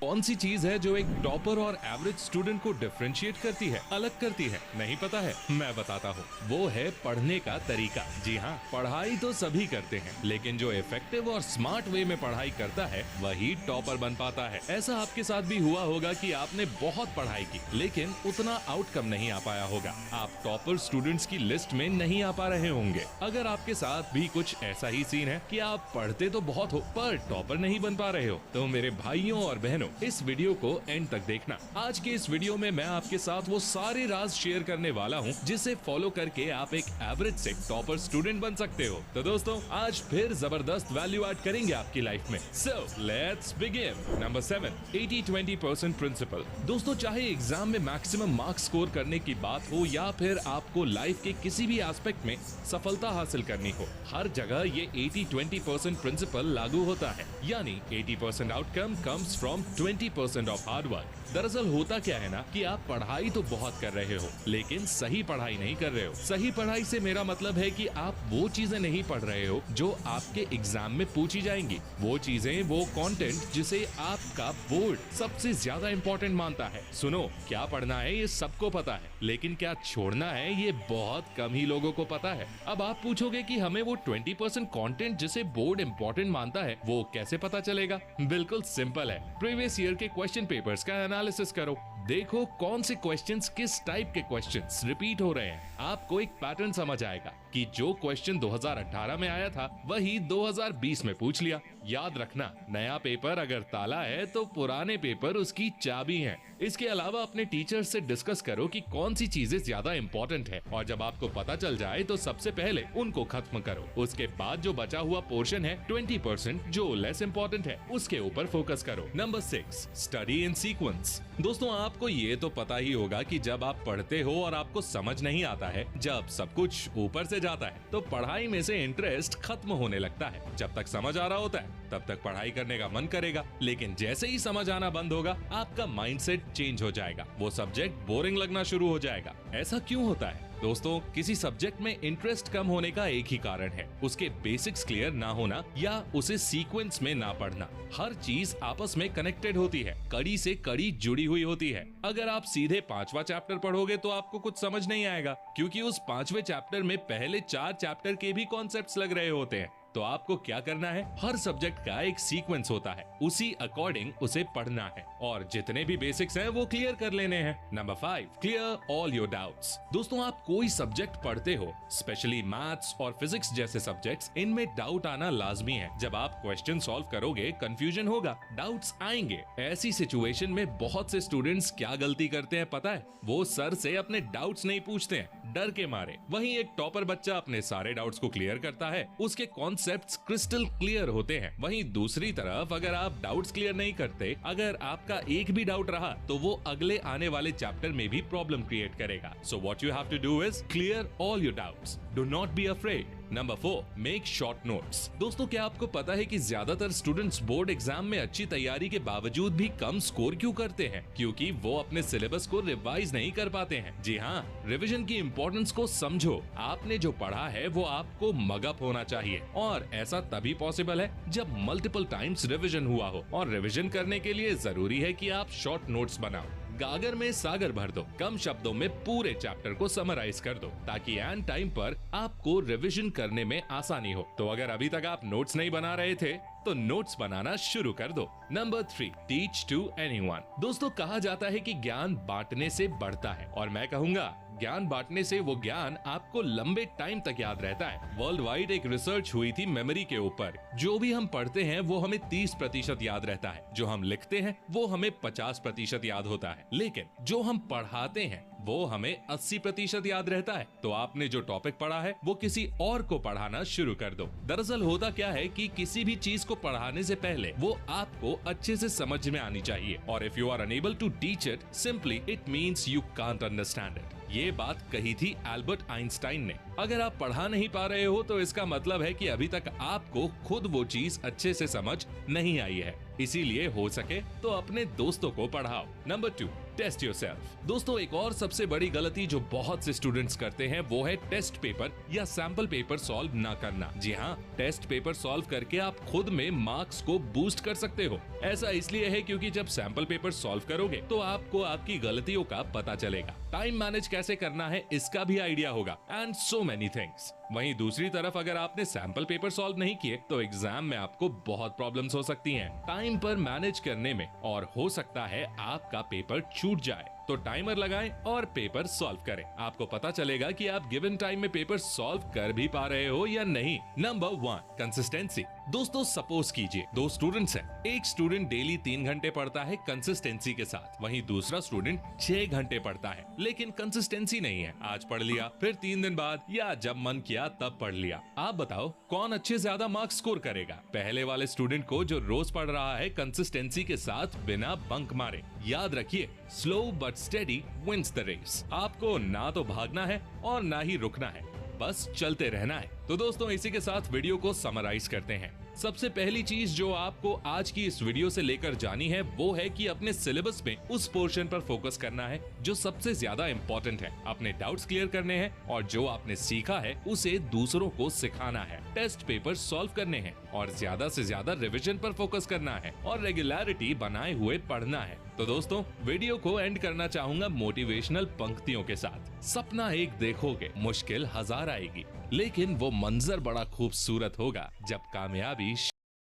कौन सी चीज है जो एक टॉपर और एवरेज स्टूडेंट को डिफरेंशिएट करती है, अलग करती है? नहीं पता है? मैं बताता हूँ। वो है पढ़ने का तरीका। जी हाँ, पढ़ाई तो सभी करते हैं, लेकिन जो इफेक्टिव और स्मार्ट वे में पढ़ाई करता है वही टॉपर बन पाता है। ऐसा आपके साथ भी हुआ होगा कि आपने बहुत पढ़ाई की, लेकिन उतना आउटकम नहीं आ पाया होगा। आप टॉपर स्टूडेंट्स की लिस्ट में नहीं आ पा रहे होंगे। अगर आपके साथ भी कुछ ऐसा ही सीन है कि आप पढ़ते तो बहुत हो पर टॉपर नहीं बन पा रहे हो, तो मेरे भाइयों और बहनों, इस वीडियो को एंड तक देखना। आज के इस वीडियो में मैं आपके साथ वो सारे राज शेयर करने वाला हूँ जिसे फॉलो करके आप एक एवरेज से टॉपर स्टूडेंट बन सकते हो। तो दोस्तों, आज फिर जबरदस्त वैल्यू ऐड करेंगे आपकी लाइफ में। So let's begin. Number 7, 80-20% principle. दोस्तों, चाहे एग्जाम में मैक्सिमम मार्क्स स्कोर करने की बात हो या फिर आपको लाइफ के किसी भी एस्पेक्ट में सफलता हासिल करनी हो, हर जगह ये 80-20% प्रिंसिपल लागू होता है। यानी 80% outcome comes from 20% of hard work. दरअसल होता क्या है ना कि आप पढ़ाई तो बहुत कर रहे हो, लेकिन सही पढ़ाई नहीं कर रहे हो। सही पढ़ाई से मेरा मतलब है कि आप वो चीजें नहीं पढ़ रहे हो जो आपके एग्जाम में पूछी जाएंगी। वो चीजें, वो कंटेंट जिसे आपका बोर्ड सबसे ज्यादा इंपॉर्टेंट मानता है। सुनो, क्या पढ़ना है ये सबको पता है, लेकिन क्या छोड़ना है ये बहुत कम ही लोगों को पता है। अब आप पूछोगे कि हमें वो 20% कंटेंट जिसे बोर्ड इंपॉर्टेंट मानता है वो कैसे पता चलेगा? बिल्कुल सिंपल है। प्रीवियस ईयर के क्वेश्चन पेपर्स का एनालिसिस करो। देखो कौन से क्वेश्चंस किस टाइप के क्वेश्चंस रिपीट हो रहे हैं। आपको एक पैटर्न समझ आएगा कि जो क्वेश्चन 2018 में आया था वही 2020 में पूछ लिया। याद रखना, नया पेपर अगर ताला है तो पुराने पेपर उसकी चाबी है। इसके अलावा अपने टीचर से डिस्कस करो कि कौन सी चीजें ज्यादा इंपॉर्टेंट है, और जब आपको पता चल जाए तो सबसे पहले उनको खत्म करो। उसके बाद जो बचा हुआ पोर्शन है 20% जो लेस इंपॉर्टेंट है, उसके ऊपर फोकस करो। Number 6, study in sequence. दोस्तों, आपको ये तो पता ही होगा कि जब आप पढ़ते हो और आपको समझ नहीं आता है, जब सब कुछ ऊपर से जाता है तो पढ़ाई में से इंटरेस्ट खत्म होने लगता है। जब तक समझ आ रहा होता है तब तक पढ़ाई करने का मन करेगा, लेकिन जैसे ही समझ आना बंद होगा आपका माइंडसेट चेंज हो जाएगा। वो सब्जेक्ट बोरिंग लगना शुरू हो जाएगा। ऐसा क्यों होता है? दोस्तों, किसी सब्जेक्ट में इंटरेस्ट कम होने का एक ही कारण है, उसके बेसिक्स क्लियर ना होना या उसे सीक्वेंस में ना पढ़ना। हर चीज आपस में कनेक्टेड होती है, कड़ी से कड़ी जुड़ी हुई होती है। अगर आप सीधे 5वां चैप्टर पढ़ोगे तो आपको कुछ समझ नहीं आएगा, क्योंकि उस 5वें चैप्टर में पहले 4 चैप्टर के भी कॉन्सेप्ट्स लग रहे होते हैं। तो आपको क्या करना है, हर सब्जेक्ट का एक सीक्वेंस होता है, उसी अकॉर्डिंग उसे पढ़ना है और जितने भी बेसिक्स हैं वो क्लियर कर लेने हैं। Number 5, clear all your doubts. दोस्तों, आप कोई सब्जेक्ट पढ़ते हो, स्पेशली मैथ्स और फिजिक्स जैसे सब्जेक्ट्स, इनमें डाउट आना लाजमी है। जब आप क्वेश्चन सॉल्व करोगे कंफ्यूजन होगा, डाउट्स आएंगे। ऐसी सिचुएशन में बहुत से स्टूडेंट्स क्या गलती करते हैं पता है? वो सर से अपने डाउट्स नहीं पूछते हैं, डर के मारे। वहीं एक टॉपर बच्चा अपने सारे डाउट्स को क्लियर करता है, उसके कॉन्सेप्ट्स क्रिस्टल क्लियर होते हैं। वहीं दूसरी तरफ अगर आप डाउट्स क्लियर नहीं करते, अगर आपका एक भी डाउट रहा तो वो अगले आने वाले चैप्टर में भी प्रॉब्लम क्रिएट करेगा। So what you have to do is clear all your doubts, do not be afraid. Number 4, make short notes. दोस्तों, क्या आपको पता है कि ज्यादातर स्टूडेंट्स बोर्ड एग्जाम में अच्छी तैयारी के बावजूद भी कम स्कोर क्यों करते हैं? क्योंकि वो अपने सिलेबस को रिवाइज नहीं कर पाते हैं। जी हाँ, रिवीजन की इंपॉर्टेंस को समझो। आपने जो पढ़ा है वो आपको मगअप होना चाहिए, और ऐसा तभी पॉसिबल है जब मल्टीपल टाइम्स रिवीजन हुआ हो। और रिवीजन करने के लिए जरूरी है कि आप शॉर्ट नोट्स बनाओ। गागर में सागर भर दो, कम शब्दों में पूरे चैप्टर को समराइज कर दो, ताकि एंड टाइम पर आपको रिवीजन करने में आसानी हो। तो अगर अभी तक आप नोट्स नहीं बना रहे थे तो नोट्स बनाना शुरू कर दो। Number 3, teach to anyone. दोस्तों, कहा जाता है कि ज्ञान बांटने से बढ़ता है, और मैं कहूंगा ज्ञान बांटने से वो ज्ञान आपको लंबे टाइम तक याद रहता है। वर्ल्ड वाइड एक रिसर्च हुई थी मेमोरी के ऊपर। जो भी हम पढ़ते हैं वो हमें 30% याद रहता है, जो हम लिखते हैं वो हमें 50% याद होता है, लेकिन जो हम पढ़ाते हैं वो हमें 80% याद रहता है। तो आपने जो टॉपिक पढ़ा है वो किसी और को पढ़ाना शुरू कर दो। दरअसल होता क्या है कि किसी भी चीज को पढ़ाने से पहले वो आपको अच्छे से समझ में आनी चाहिए, और if you are unable to teach it, simply it means you can't understand it. ये बात कही थी एल्बर्ट आइंस्टाइन ने। अगर आप पढ़ा नहीं पा रहे हो तो इसका मतलब है कि अभी तक आपको खुद वो चीज अच्छे से समझ नहीं आई है। इसीलिए हो सके तो अपने दोस्तों को पढ़ाओ। Number 2, test yourself. दोस्तों, एक और सबसे बड़ी गलती जो बहुत से स्टूडेंट्स करते हैं वो है टेस्ट पेपर या सैंपल पेपर सॉल्व ना करना। जी हाँ, टेस्ट पेपर सॉल्व करके आप खुद में मार्क्स को बूस्ट कर सकते हो। ऐसा इसलिए है क्योंकि जब सैंपल पेपर सॉल्व करोगे तो आपको आपकी गलतियों का पता चलेगा, टाइम मैनेज कैसे करना है इसका भी आइडिया होगा, एंड सो मेनी थिंग्स। वहीं दूसरी तरफ अगर आपने सैंपल पेपर सॉल्व नहीं किए तो एग्जाम में आपको बहुत प्रॉब्लम्स हो सकती हैं, टाइम पर मैनेज करने में, और हो सकता है आपका पेपर छूट जाए। तो टाइमर लगाएं और पेपर सॉल्व करें। आपको पता चलेगा कि आप गिवन टाइम में पेपर सॉल्व कर भी पा रहे हो या नहीं। Number 1, consistency. दोस्तों, सपोज कीजिए 2 स्टूडेंट्स हैं। एक स्टूडेंट डेली 3 घंटे पढ़ता है कंसिस्टेंसी के साथ, वहीं दूसरा स्टूडेंट 6 घंटे पढ़ता है, लेकिन कंसिस्टेंसी नहीं है। आज पढ़ लिया, फिर 3 दिन बाद या जब मन किया तब पढ़ लिया। आप बताओ कौन अच्छे ज्यादा मार्क्स स्कोर करेगा? पहले वाले स्टूडेंट को जो रोज पढ़ रहा है कंसिस्टेंसी के साथ बिना बंक मारे। याद रखिए, slow but steady wins the race. आपको ना तो भागना है और ना ही रुकना है, बस चलते रहना है। तो दोस्तों, इसी के साथ वीडियो को समराइज करते हैं। सबसे पहली चीज जो आपको आज की इस वीडियो से लेकर जानी है वो है कि अपने सिलेबस में उस पोर्शन पर फोकस करना है जो सबसे ज्यादा इम्पोर्टेंट है। अपने डाउट्स क्लियर करने हैं और जो आपने सीखा है उसे दूसरों को सिखाना है। टेस्ट पेपर सॉल्व करने हैं और ज्यादा से ज्यादा रिवीजन पर फोकस करना है और रेगुलरिटी बनाए हुए पढ़ना है। तो दोस्तों, वीडियो को एंड करना चाहूंगा मोटिवेशनल पंक्तियों के साथ। सपना एक देखोगे, मुश्किल 1000 आएगी, लेकिन वो मंजर बड़ा खूबसूरत होगा जब कामयाबी